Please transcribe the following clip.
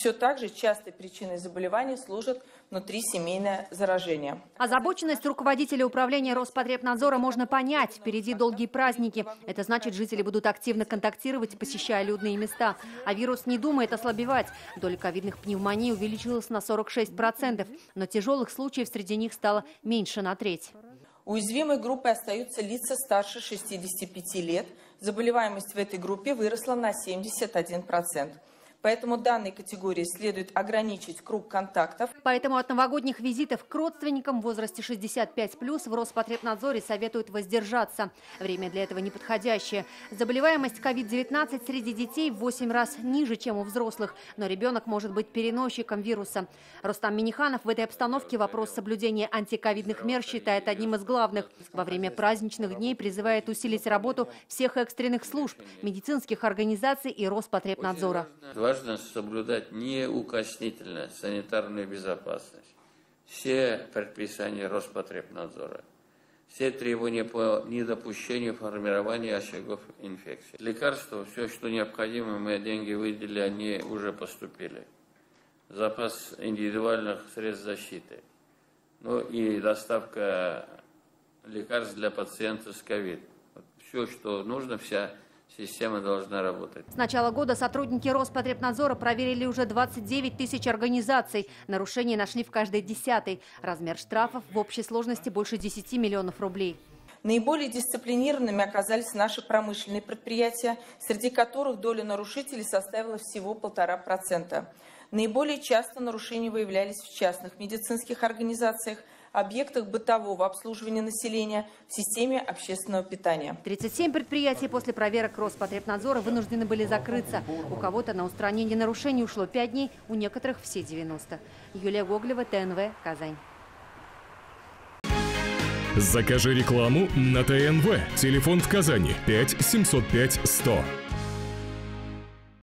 Все так же частой причиной заболеваний служит внутрисемейное заражение. Озабоченность руководителя управления Роспотребнадзора можно понять. Впереди долгие праздники. Это значит, жители будут активно контактировать, посещая людные места. А вирус не думает ослабевать. Доля ковидных пневмоний увеличилась на 46%. Но тяжелых случаев среди них стало меньше на треть. Уязвимой группой остаются лица старше 65 лет. Заболеваемость в этой группе выросла на 71%. Поэтому данной категории следует ограничить круг контактов. Поэтому от новогодних визитов к родственникам в возрасте 65+ в Роспотребнадзоре советуют воздержаться. Время для этого неподходящее. Заболеваемость COVID-19 среди детей в 8 раз ниже, чем у взрослых. Но ребенок может быть переносчиком вируса. Рустам Минниханов в этой обстановке вопрос соблюдения антиковидных мер считает одним из главных. Во время праздничных дней призывает усилить работу всех экстренных служб, медицинских организаций и Роспотребнадзора. Важно соблюдать неукоснительно санитарную безопасность. Все предписания Роспотребнадзора, все требования по недопущению формирования очагов инфекции. Лекарства, все, что необходимо, мы деньги выделили, они уже поступили. Запас индивидуальных средств защиты. Ну и доставка лекарств для пациентов с ковид. Все, что нужно, вся система должна работать. С начала года сотрудники Роспотребнадзора проверили уже 29 тысяч организаций. Нарушения нашли в каждой 10-й. Размер штрафов в общей сложности больше 10 миллионов рублей. Наиболее дисциплинированными оказались наши промышленные предприятия, среди которых доля нарушителей составила всего 1,5%. Наиболее часто нарушения выявлялись в частных медицинских организациях, объектах бытового обслуживания населения, в системе общественного питания. 37 предприятий после проверок Роспотребнадзора вынуждены были закрыться. У кого-то на устранение нарушений ушло 5 дней, у некоторых все 90. Юлия Гоголева, ТНВ, Казань. Закажи рекламу на ТНВ. Телефон в Казани 5 705 100.